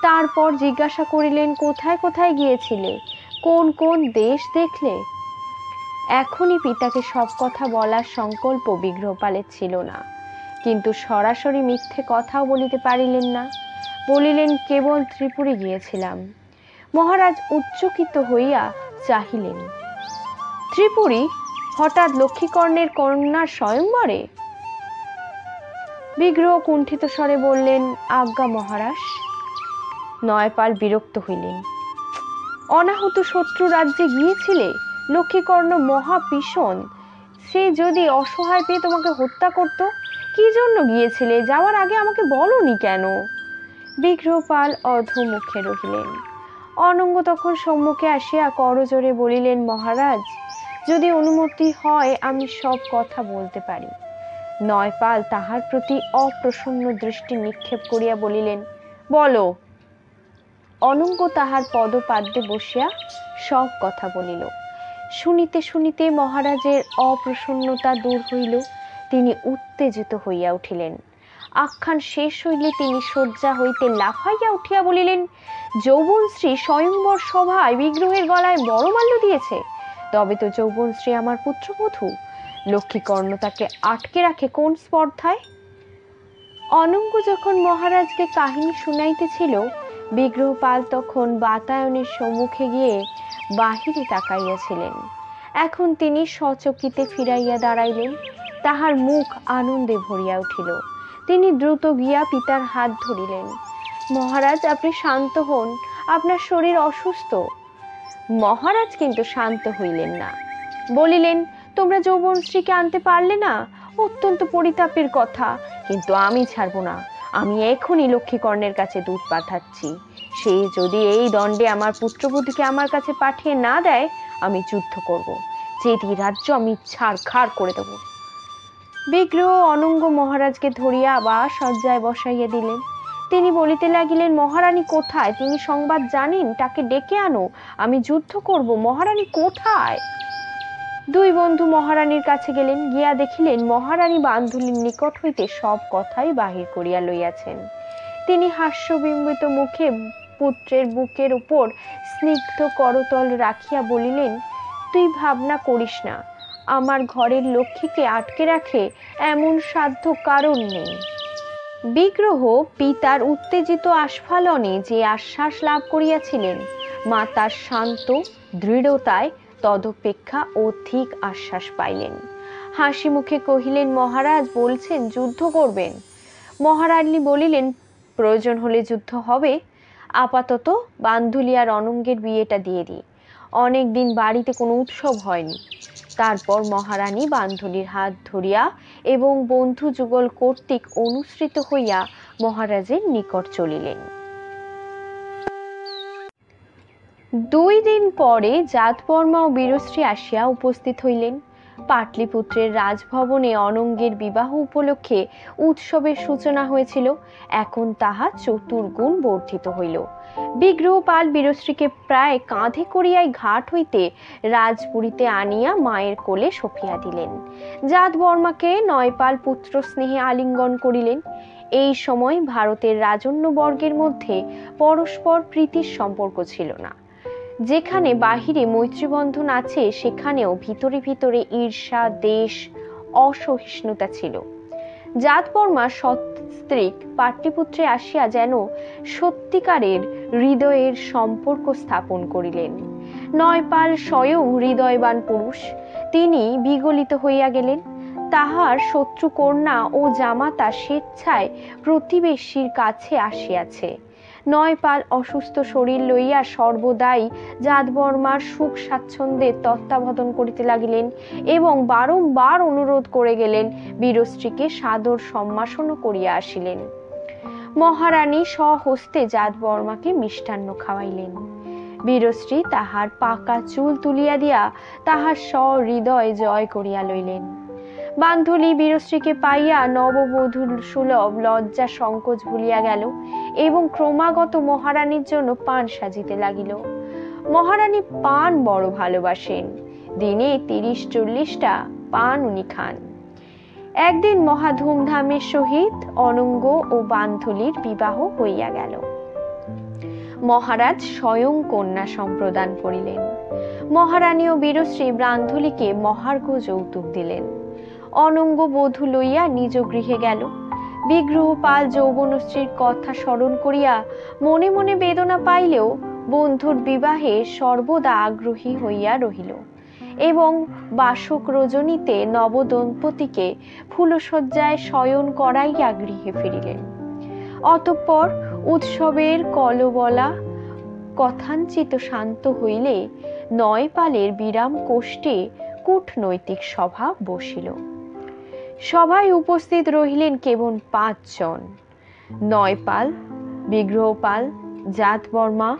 তারপর জিজ্ঞাসা করিলেন, কোথায় কোথায় গিয়েছিলে, কোন কোন দেশ দেখলে? এখনই পিতাকে সব কথা বলার সংকল্প বিগ্রহপালের ছিল না, কিন্তু সরাসরি মিথ্যে কথাও বলিতে পারিলেন না। বলিলেন, কেবল ত্রিপুরে গিয়েছিলাম। মহারাজ উচ্চকিত হইয়া চাহিলেন। ত্রিপুরী? হঠাৎ লক্ষ্মীকর্ণের কন্যার স্বয়ংবরে? বিগ্রহ কুণ্ঠিত স্বরে বললেন, আজ্ঞা মহারাজ। নয়পাল বিরক্ত হইলেন। অনাহত শত্রু রাজ্যে গিয়েছিলে? লক্ষ্মীকর্ণ মহাভীষণ, সে যদি অসহায় পেয়ে তোমাকে হত্যা করত। কি জন্য গিয়েছিলে? যাওয়ার আগে আমাকে বলনি কেন? বিগ্রহপাল অধোমুখে রহিলেন। অনঙ্গ তখন সম্মুখে আসিয়া করজোড়ে বলিলেন, মহারাজ, যদি অনুমতি হয় আমি সব কথা বলতে পারি। নয়পাল তাহার প্রতি অপ্রসন্ন দৃষ্টি নিক্ষেপ করিয়া বলিলেন, বলো। অনঙ্গ তাহার পদপাদ্যে বসিয়া সব কথা বলিল। শুনিতে শুনিতে মহারাজের অপ্রসন্নতা দূর হইল। তিনি উত্তেজিত হইয়া উঠিলেন। আখ্যান শেষ হইলে তিনি শয্যা হইতে লাফাইয়া উঠিয়া বলিলেন, যৌবনশ্রী স্বয়ংবর সভায় বিগ্রহের গলায় বড়মাল্য দিয়েছে। তবে তো যৌবনশ্রী আমার পুত্রবধূ। লক্ষ্মীকর্ণ তাকে আটকে রাখে কোন স্পর্ধায়? অনঙ্গ যখন মহারাজকে কাহিনী শুনাইতেছিল, বিগ্রহপাল তখন বাতায়নের সম্মুখে গিয়ে বাহিরে তাকাইয়াছিলেন। এখন তিনি সচকিতে ফিরাইয়া দাঁড়াইলেন। তাহার মুখ আনন্দে ভরিয়া উঠিল। তিনি দ্রুত গিয়া পিতার হাত ধরিলেন। মহারাজ, আপনি শান্ত হন, আপনার শরীর অসুস্থ। মহারাজ কিন্তু শান্ত হইলেন না। বলিলেন, তোমরা যৌবনশ্রীকে আনতে পারলে না? অত্যন্ত পরিতাপের কথা, কিন্তু আমি ছাড়ব না। আমি এখনই লক্ষ্মীকর্ণের কাছে দূত পাঠাচ্ছি। সে যদি এই দণ্ডে আমার পুত্রবধূকে আমার কাছে পাঠিয়ে না দেয়, আমি যুদ্ধ করব। যেটি রাজ্য আমি ছাড়খাড় করে দেব। বিগ্রহ অনঙ্গ মহারাজকে ধরিয়া আবার শয্যায় বসাইয়া দিলেন। তিনি বলিতে লাগিলেন, মহারানী কোথায়? তিনি সংবাদ জানেন, তাকে ডেকে আনো, আমি যুদ্ধ করব। মহারানী কোথায়? দুই বন্ধু মহারানীর কাছে গেলেন। গিয়া দেখিলেন মহারানী বান্ধুলির নিকট হইতে সব কথাই বাহির করিয়া লইয়াছেন। তিনি হাস্যবিম্বিত মুখে পুত্রের বুকের উপর স্নিগ্ধ করতল রাখিয়া বলিলেন, তুই ভাবনা করিস না, আমার ঘরের লক্ষ্মীকে আটকে রাখে এমন সাধ্য কারণ নেই। বিগ্রহ পিতার উত্তেজিত আস্ফালনে যে আশ্বাস লাভ করিয়াছিলেন, মাতার শান্ত দৃঢ়তায় তদপেক্ষা অধিক আশ্বাস পাইলেন। হাসি মুখে কহিলেন, মহারাজ বলছেন যুদ্ধ করবেন। মহারানী বলিলেন, প্রয়োজন হলে যুদ্ধ হবে। আপাতত বান্ধুলি আর অনঙ্গের বিয়েটা দিয়ে দিই। অনেক দিন বাড়িতে কোনো উৎসব হয়নি। তারপর মহারানী বান্ধুলির হাত ধরিয়া এবং বন্ধু যুগল কর্তৃক অনুসৃত হইয়া মহারাজের নিকট চলিলেন। 2 দিন পরে জাতবর্মা ও বীরশ্রী আসিয়া উপস্থিত হইলেন। পাটলিপুত্রের রাজভবনে অনঙ্গের বিবাহ উপলক্ষে উৎসবের সূচনা হয়েছিল, এখন তাহা চতুর্গুণ বর্ধিত হইল। বিগ্রহপাল বীরশ্রীকে প্রায় কাঁধে করিয়াই ঘাট হইতে রাজপুরীতে আনিয়া মায়ের কোলে সঁপিয়া দিলেন। জাতবর্মাকে নয়পাল পুত্র স্নেহে আলিঙ্গন করিলেন। এই সময় ভারতের রাজন্যবর্গের মধ্যে পরস্পর প্রীতির সম্পর্ক ছিল না। যেখানে বাহিরে মৈত্রীবন্ধন আছে, সেখানেও ভিতরে ভিতরে ঈর্ষা, দেশ, অসহিষ্ণুতা ছিল। জাতবর্মা সস্ত্রীক পাটলিপুত্রে আসিয়া যেন সত্যিকারের হৃদয়ের সম্পর্ক স্থাপন করিলেন। নয়পাল স্বয়ং হৃদয়বান পুরুষ। তিনি বিগলিত হইয়া গেলেন। তাহার শত্রু কন্যা ও জামাতা স্বেচ্ছায় প্রতিবেশীর কাছে আসিয়াছে। নয়পাল অসুস্থ শরীর লইয়া সর্বদাই জাতবর্মার সুখ স্বাচ্ছন্দ্যের তত্ত্বাবধান করিতে লাগিলেন এবং বারংবার অনুরোধ করে গেলেন, বীরশ্রীকে সাদর সম্ভাষণ করিয়া আসিলেন। মহারানী স্বহস্তে জাতবর্মাকে মিষ্টান্ন খাওয়াইলেন। বীরশ্রী তাহার পাকা চুল তুলিয়া দিয়া তাহার সহৃদয় জয় করিয়া লইলেন। বান্ধুলি বীরশ্রীকে পাইয়া নববধূর সুলভ লজ্জা সংকোচ ভুলিয়া গেল এবং ক্রমাগত মহারানীর জন্য পান সাজিতে লাগিল। মহারানী পান বড় ভালোবাসেন। দিনে 30-40টা পান উনি খান। একদিন মহা ধুমধামের সহিত অনঙ্গ ও বান্ধুলির বিবাহ হইয়া গেল। মহারাজ স্বয়ং কন্যা সম্প্রদান করিলেন। মহারানী ও বীরশ্রী বান্ধুলিকে মহার্ঘ যৌতুক দিলেন। অনঙ্গ বধূ লইয়া নিজ গৃহে গেল। বিগ্রহপাল যৌবনশ্রীর কথা স্মরণ করিয়া মনে মনে বেদনা পাইলেও বন্ধুর বিবাহে সর্বদা আগ্রহী হইয়া রহিল এবং বাসক রজনীতে নবদম্পতিকে ফুলশয্যায় শয়ন করাইয়া গৃহে ফিরিলেন। অতঃপর উৎসবের কলবলা কথাঞ্চিত শান্ত হইলে নয়পালের বিরাম কোষ্ঠে কূটনৈতিক সভা বসিল। সভায় উপস্থিত রহিলেন কেবল 5 জন। নয়পাল, বিগ্রহপাল, জাতবর্মা,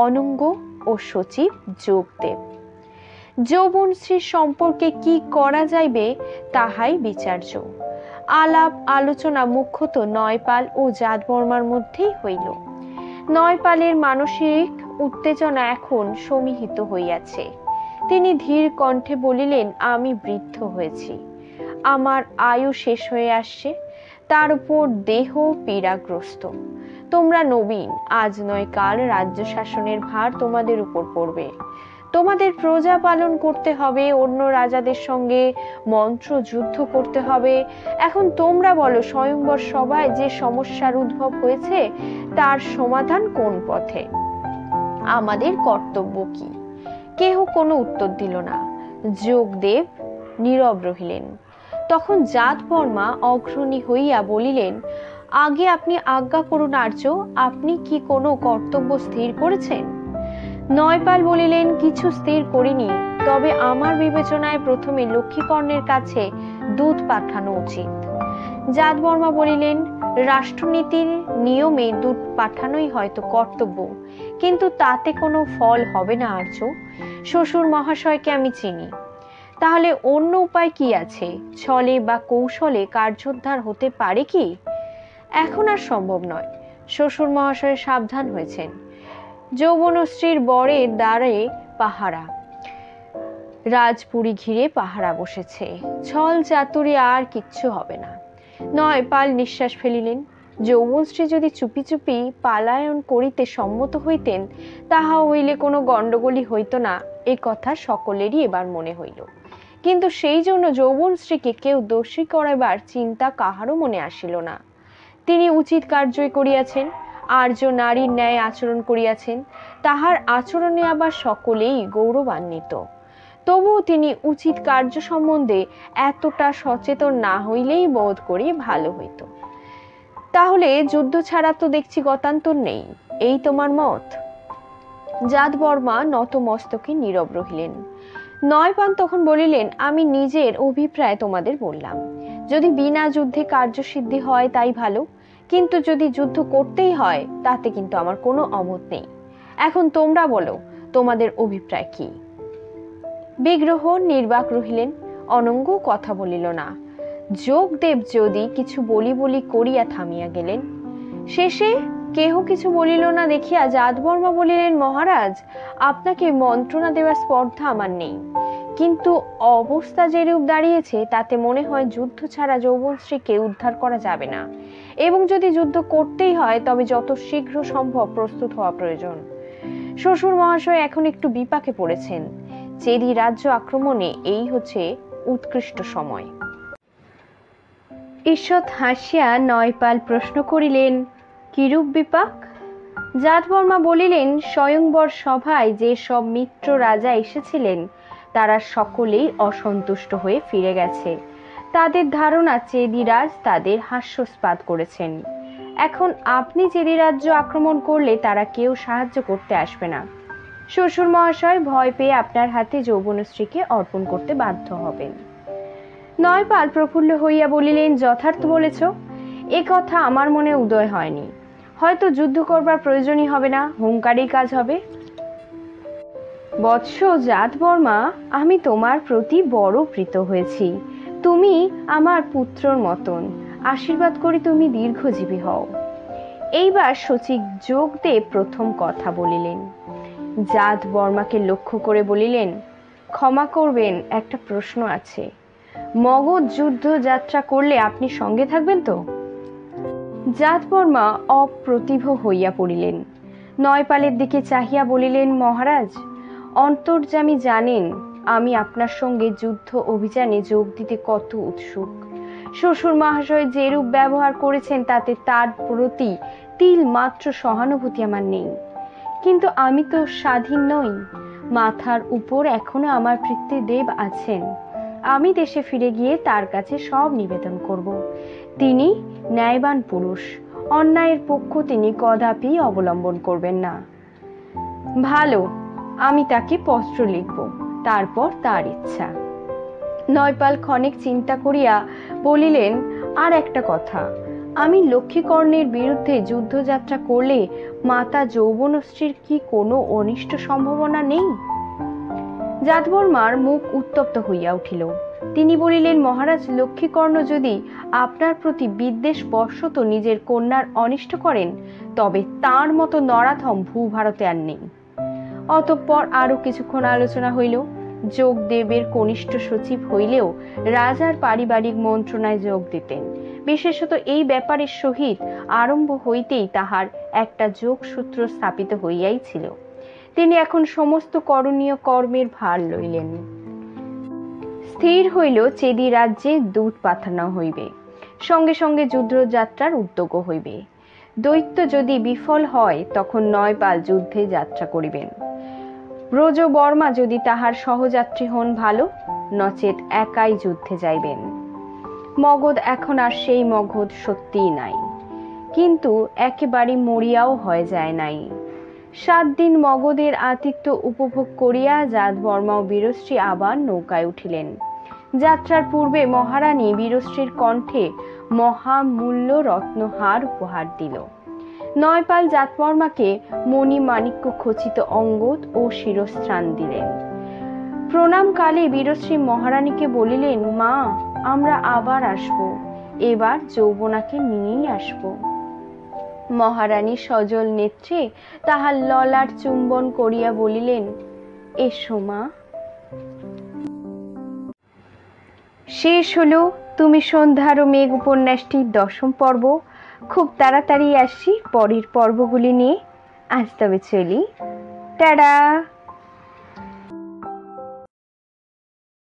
অনঙ্গ ও সচিব যোগদেব। যৌবনশ্রীর সম্পর্কে কি করা যাইবে তাহাই বিচার্য। আলাপ আলোচনা মুখ্যত নয়পাল ও জাতবর্মার মধ্যেই হইল। নয়পালের মানসিক উত্তেজনা এখন সমিহিত হইয়াছে। তিনি ধীর কণ্ঠে বলিলেন, আমি বৃদ্ধ হয়েছি, আমার আয়ু শেষ হয়ে আসছে, তার উপর দেহ পীড়াগ্রস্ত। তোমরা নবীন, আজ নয় কাল রাজ্য শাসনের ভার তোমাদের উপর পড়বে। তোমাদের প্রজা পালন করতে হবে, অন্য রাজাদের সঙ্গে মন্ত্র যুদ্ধ করতে হবে। এখন তোমরা বলো, স্বয়ংবর সভায় যে সমস্যার উদ্ভব হয়েছে তার সমাধান কোন পথে? আমাদের কর্তব্য কি? কেহ কোনো উত্তর দিল না। যোগদেব নীরব রহিলেন। তখন জাতবর্মা অগ্রণী হইয়া বলিলেন, আগে আপনি আজ্ঞা করুন আর্য, আপনি কি কোনো কর্তব্য স্থির করেছেন? নয়পাল বলিলেন, কিছু স্থির করিনি, তবে আমার বিবেচনায় প্রথমে লক্ষ্মীকর্ণের কাছে দূত পাঠানো উচিত। জাতবর্মা বলিলেন, রাষ্ট্রনীতির নিয়মে দূত পাঠানোই হয়তো কর্তব্য, কিন্তু তাতে কোনো ফল হবে না আর্য। শ্বশুর মহাশয়কে আমি চিনি। তাহলে অন্য উপায় কি আছে? ছলে বা কৌশলে কার্যোদ্ধার হতে পারে কি? এখন আর সম্ভব নয়। শ্বশুর মহাশয় সাবধান হয়েছেন। যৌবনশ্রীর বরের দ্বারে পাহারা, রাজপুরী ঘিরে পাহারা বসেছে। ছল চাতুরি আর কিচ্ছু হবে না। নয়পাল নিঃশ্বাস ফেলিলেন। যৌবনশ্রী যদি চুপি চুপি পালায়ন করিতে সম্মত হইতেন, তাহা হইলে কোনো গণ্ডগোলই হইত না, এ কথা সকলেরই এবার মনে হইল। কিন্তু সেই জন্য যৌবনশ্রীকে কেউ দোষী করাবার চিন্তা কাহারও মনে আসিল না। তিনি উচিত কার্যই করিয়াছেন, আর্য নারীর ন্যায় আচরণ করিয়াছেন, তাহার আচরণে আবার সকলেই গৌরবান্বিত। তবুও তিনি উচিত কার্য সম্বন্ধে এতটা সচেতন না হইলেই বোধ করি ভালো হইত। তাহলে যুদ্ধ ছাড়া তো দেখছি গতান্তর নেই, এই তোমার মত? জাতবর্মা নত মস্তকে নীরব রহিলেন। নয়পাল তখন বলিলেন, আমি নিজের অভিপ্রায় তোমাদের বললাম। যদি বিনা যুদ্ধে কার্যসিদ্ধি হয় তাই ভালো, কিন্তু যদি যুদ্ধ করতেই হয় তাতে কিন্তু আমার কোনো অমত নেই। এখন তোমরা বলো, তোমাদের অভিপ্রায় কি? বিগ্রহ নির্বাক রহিলেন, অনঙ্গ কথা বলিল না। যোগদেব যদি কিছু বলি বলি করিয়া থামিয়া গেলেন। শেষে কেহ কিছু বলিল না দেখিয়া জাতবর্মা বলিলেন, মহারাজ, আপনাকে মন্ত্রণা দেওয়ার স্পর্ধা আমার নেই, কিন্তু অবস্থা যেরূপ দাঁড়িয়েছে তাতে মনে হয় যুদ্ধ ছাড়া যৌবনশ্রীকে উদ্ধার করা যাবে না, এবং যদি যুদ্ধ করতেই হয় তবে যত শীঘ্র সম্ভব প্রস্তুত হওয়া প্রয়োজন। শ্বশুর মহাশয় এখন একটু বিপাকে পড়েছেন। চেদি রাজ্য আক্রমণে এই হচ্ছে উৎকৃষ্ট সময়। ঈষৎ হাসিয়া নয়পাল প্রশ্ন করিলেন, কিরূপ বিপাক? জাতবর্মা বলিলেন, স্বয়ংবর সভায় যে সব মিত্র রাজা এসেছিলেন তারা সকলেই অসন্তুষ্ট হয়ে ফিরে গেছে। তাদের ধারণা চেদিরাজ তাদের হাস্যস্পাদ করেছেন। এখন আপনি চেদি রাজ্য আক্রমণ করলে তারা কেউ সাহায্য করতে আসবে না। শ্বশুর মহাশয় ভয় পেয়ে আপনার হাতে যৌবনশ্রীকে অর্পণ করতে বাধ্য হবেন। নয়পাল প্রফুল্ল হইয়া বলিলেন, যথার্থ বলেছ। এ কথা আমার মনে উদয় হয়নি। হয়তো যুদ্ধ করবার প্রয়োজনই হবে না, হুঙ্কারেই কাজ হবে। বৎস জাতবর্মা, আমি তোমার প্রতি বড় প্রীত হয়েছি। তুমি আমার পুত্রর মতন। আশীর্বাদ করি তুমি দীর্ঘজীবী হও। এইবার সচিব যোগদেব প্রথম কথা বলিলেন। জাতবর্মাকে লক্ষ্য করে বলিলেন, ক্ষমা করবেন, একটা প্রশ্ন আছে। মগধ যুদ্ধ যাত্রা করলে আপনি সঙ্গে থাকবেন তো? জাতবর্মা অপ্রতিভ হইয়া পড়িলেন। নয়পালের দিকে চাহিয়া বলিলেন, মহারাজ, অন্তর্যামী জানেন আমি আপনার সঙ্গে যুদ্ধ অভিযানে যোগ দিতে কত উৎসুক। শ্বশুর মহাশয় যেরূপ ব্যবহার করেছেন তাতে তার প্রতি তিল মাত্র সহানুভূতি আমার নেই। কিন্তু আমি তো স্বাধীন নই। মাথার উপর এখনো আমার পিতৃদেব আছেন। আমি দেশে ফিরে গিয়ে তার কাছে সব নিবেদন করব। তিনি ন্যায়বান পুরুষ, অন্যায়ের পক্ষ তিনি কদাপি অবলম্বন করবেন না। ভালো, আমি তাকে পত্র লিখব, তারপর তার ইচ্ছা। নয়পাল ক্ষণিক চিন্তা করিয়া বলিলেন, আর একটা কথা, আমি লক্ষ্মীকর্ণের বিরুদ্ধে যুদ্ধযাত্রা করলে মাতা যৌবনশ্রীর কি কোনো অনিষ্ট সম্ভাবনা নেই? জাতবর্মার মুখ উত্তপ্ত হইয়া উঠিল। তিনি বলিলেন, মহারাজ, লক্ষ্মীকর্ণ যদি আপনার প্রতি বিদ্বেষ বশত নিজের কন্যার অনিষ্ট করেন তবে তার মতো নরাধম ভূভারতে আর নেই। অতঃপর আরো কিছুক্ষণ আলোচনা হইল। যোগদেবের কনিষ্ঠ সচিব হইলেও রাজার পারিবারিক মন্ত্রণায় যোগ দিতেন। বিশেষত এই ব্যাপারের সহিত আরম্ভ হইতেই তাহার একটা যোগসূত্র স্থাপিত হইয়াই ছিল। তিনি এখন সমস্ত করণীয় কর্মের ভার লইলেন। স্থির হইল চেদি রাজ্যে দূত পাঠানো হইবে, সঙ্গে সঙ্গে যুদ্ধযাত্রার উদ্যোগ হইবে। দৈত্য যদি বিফল হয় তখন নয়পাল যুদ্ধে যাত্রা করিবেন। ব্রজবর্মা যদি তাহার সহযাত্রী হন ভালো, নচেত একাই যুদ্ধে যাইবেন। মগধ এখন আর সেই মগধ সত্যিই নাই, কিন্তু একেবারে মরিয়াও হয়ে যায় নাই। 7 দিন মগধের আতিথ্য উপভোগ করিয়া জাতবর্মা ও বীরশ্রী আবার নৌকায় উঠিলেন। যাত্রার পূর্বে মহারানী বীরশ্রীর কণ্ঠে মহামূল্য রত্নহার উপহার দিল। নয়পাল জাতবর্মাকে মণিমাণিক্য খচিত অঙ্গদ ও শিরস্ত্রাণ দিলেন। প্রণামকালে বীরশ্রী মহারানীকে বলিলেন, মা, আমরা আবার আসব, এবার যৌবনাকে নিয়েই আসব। মহারানী সজল নেত্রে তাহার ললাট চুম্বন করিয়া বলিলেন, এসো মা। শেষ হলো তুমি সন্ধ্যার ও মেঘ উপন্যাসটির 10ম পর্ব। খুব তাড়াতাড়ি আসছি পরের পর্বগুলি নিয়ে। আজ তবে চলি, টাটা।